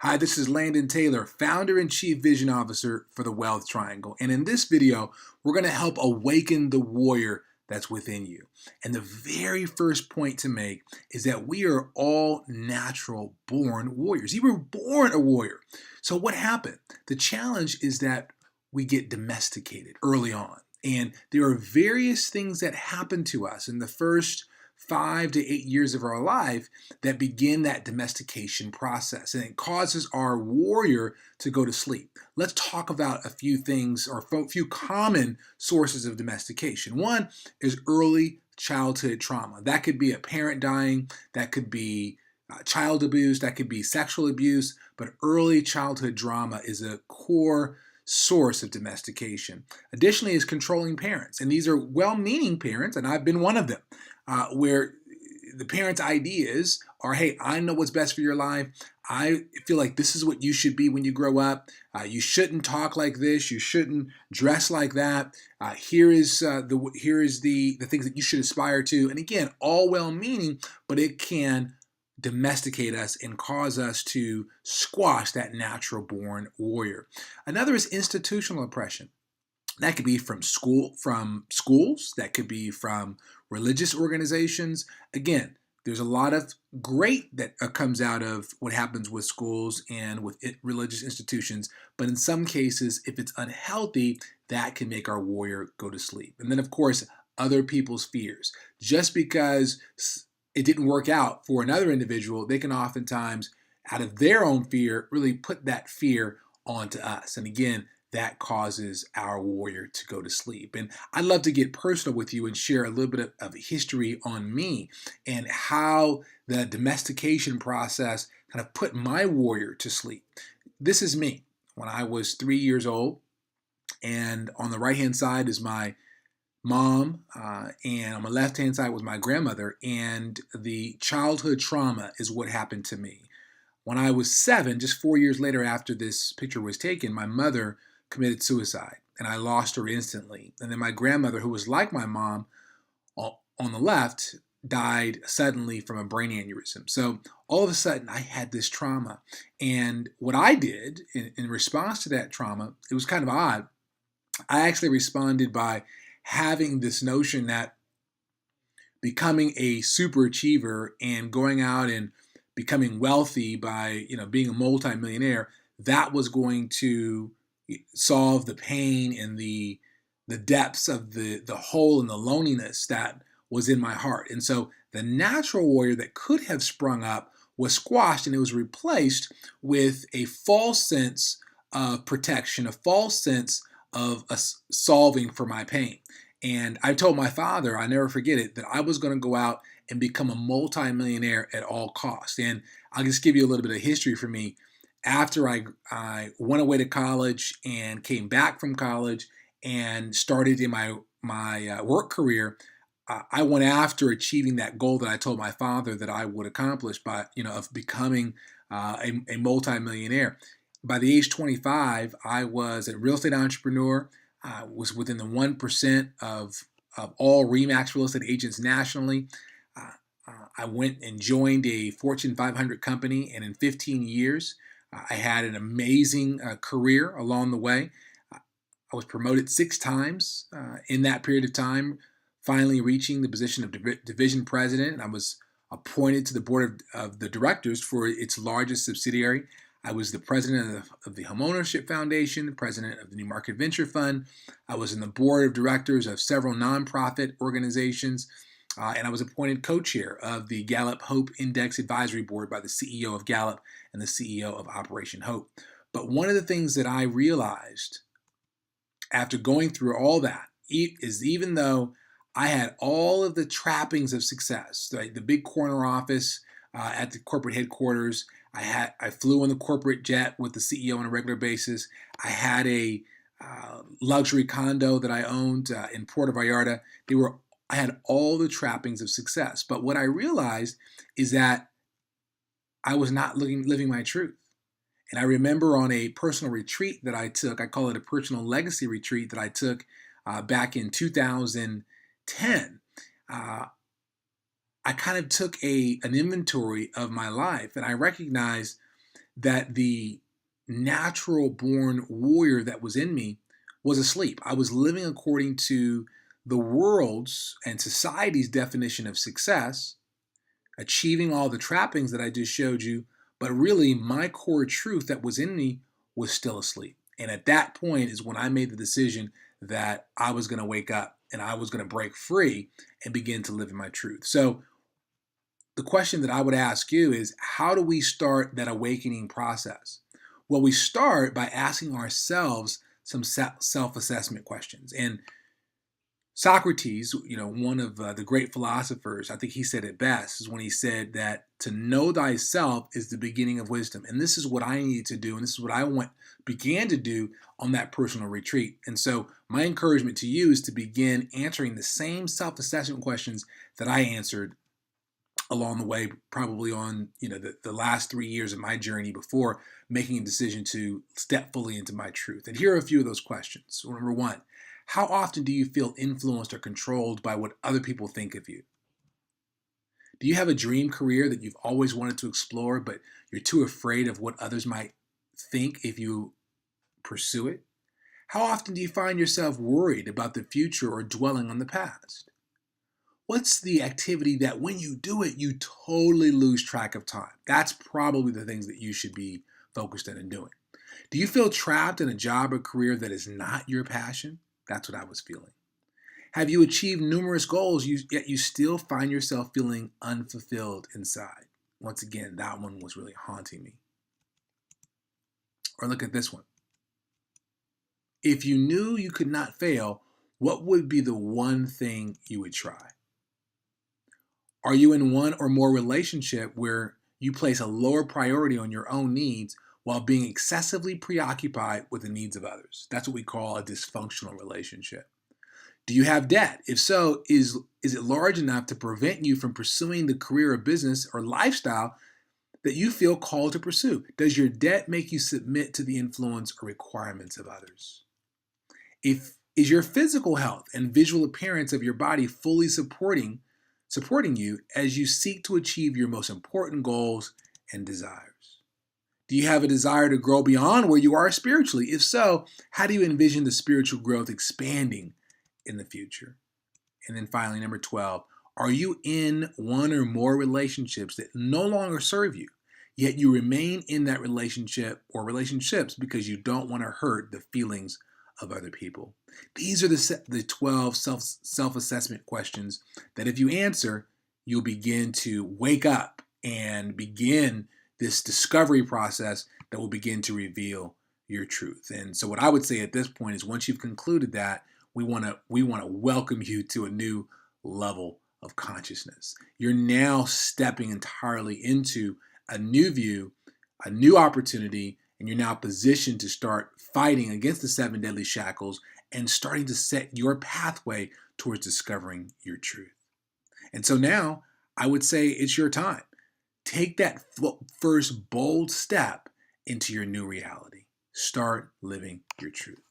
Hi, this is Landon Taylor, Founder and Chief Vision Officer for the Wealth Triangle. And in this video, we're going to help awaken the warrior that's within you. And the very first point to make is that we are all natural born warriors. You were born a warrior. So what happened? The challenge is that we get domesticated early on. And there are various things that happen to us in the first 5 to 8 years of our life that begin that domestication process, and it causes our warrior to go to sleep. Let's talk about a few things or a few common sources of domestication. One is early childhood trauma. That could be a parent dying, that could be child abuse, that could be sexual abuse, but early childhood trauma is a core source of domestication. Additionally, is controlling parents, and these are well-meaning parents, and I've been one of them, where the parents' ideas are, hey, I know what's best for your life. I feel like this is what you should be when you grow up. You shouldn't talk like this. You shouldn't dress like that. Here is the things that you should aspire to. And again, all well-meaning, but it can domesticate us and cause us to squash that natural born warrior. Another is institutional oppression. That could be from schools, that could be from religious organizations. Again, there's a lot of great that comes out of what happens with schools and with religious institutions, but in some cases, if it's unhealthy, that can make our warrior go to sleep. And then, of course, other people's fears. Just because it didn't work out for another individual, they can oftentimes, out of their own fear, really put that fear onto us. And again, that causes our warrior to go to sleep. And I'd love to get personal with you and share a little bit of history on me and how the domestication process kind of put my warrior to sleep. This is me when I was 3 years old, and on the right-hand side is my mom, and on my left-hand side was my grandmother, and the childhood trauma is what happened to me. When I was 7, just 4 years later after this picture was taken, my mother committed suicide, and I lost her instantly. And then my grandmother, who was like my mom on the left, died suddenly from a brain aneurysm. So all of a sudden, I had this trauma. And what I did in response to that trauma, it was kind of odd. I actually responded by having this notion that becoming a super achiever and going out and becoming wealthy by being a multimillionaire, that was going to solve the pain and the depths of the hole and the loneliness that was in my heart. And so the natural warrior that could have sprung up was squashed, and it was replaced with a false sense of protection, a false sense of solving for my pain. And I told my father, I never forget it, that I was going to go out and become a multimillionaire at all costs. And I'll just give you a little bit of history for me. After I went away to college and came back from college and started in my work career, I went after achieving that goal that I told my father that I would accomplish of becoming a multimillionaire. By the age 25, I was a real estate entrepreneur. I was within the 1% of all RE/MAX real estate agents nationally. I went and joined a Fortune 500 company, and in 15 years, I had an amazing career along the way. I was promoted 6 times in that period of time, finally reaching the position of division president. And I was appointed to the board of the directors for its largest subsidiary. I was the president of the Homeownership Foundation, the president of the New Market Venture Fund. I was in the board of directors of several nonprofit organizations. And I was appointed co-chair of the Gallup Hope Index Advisory Board by the CEO of Gallup and the CEO of Operation Hope. But one of the things that I realized after going through all that is, even though I had all of the trappings of success, right, the big corner office at the corporate headquarters, I flew on the corporate jet with the CEO on a regular basis. I had a luxury condo that I owned in Puerto Vallarta. I had all the trappings of success. But what I realized is that I was not living my truth. And I remember on a personal retreat that I took, I call it a personal legacy retreat that I took back in 2010, I kind of took an inventory of my life, and I recognized that the natural born warrior that was in me was asleep. I was living according to the world's and society's definition of success, achieving all the trappings that I just showed you, but really my core truth that was in me was still asleep. And at that point is when I made the decision that I was going to wake up and I was going to break free and begin to live in my truth. So the question that I would ask you is, how do we start that awakening process? Well, we start by asking ourselves some self-assessment questions. And Socrates, one of the great philosophers, I think he said it best, is when he said that to know thyself is the beginning of wisdom. And this is what I needed to do, and this is what I began to do on that personal retreat. And so my encouragement to you is to begin answering the same self-assessment questions that I answered along the way, probably on the last 3 years of my journey before making a decision to step fully into my truth. And here are a few of those questions. So number one, how often do you feel influenced or controlled by what other people think of you? Do you have a dream career that you've always wanted to explore, but you're too afraid of what others might think if you pursue it? How often do you find yourself worried about the future or dwelling on the past? What's the activity that when you do it, you totally lose track of time? That's probably the things that you should be focused on and doing. Do you feel trapped in a job or career that is not your passion? That's what I was feeling. Have you achieved numerous goals, yet you still find yourself feeling unfulfilled inside? Once again, that one was really haunting me. Or look at this one. If you knew you could not fail, what would be the one thing you would try? Are you in one or more relationship where you place a lower priority on your own needs while being excessively preoccupied with the needs of others? That's what we call a dysfunctional relationship. Do you have debt? If so, is it large enough to prevent you from pursuing the career or business or lifestyle that you feel called to pursue? Does your debt make you submit to the influence or requirements of others? Is your physical health and visual appearance of your body fully supporting you as you seek to achieve your most important goals and desires? Do you have a desire to grow beyond where you are spiritually? If so, how do you envision the spiritual growth expanding in the future? And then finally, number 12, are you in one or more relationships that no longer serve you, yet you remain in that relationship or relationships because you don't want to hurt the feelings of other people? These are the 12 self-assessment questions that if you answer, you'll begin to wake up and begin this discovery process that will begin to reveal your truth. And so what I would say at this point is, once you've concluded that, we want to welcome you to a new level of consciousness. You're now stepping entirely into a new view, a new opportunity, and you're now positioned to start fighting against the 7 deadly shackles and starting to set your pathway towards discovering your truth. And so now I would say it's your time. Take that first bold step into your new reality. Start living your truth.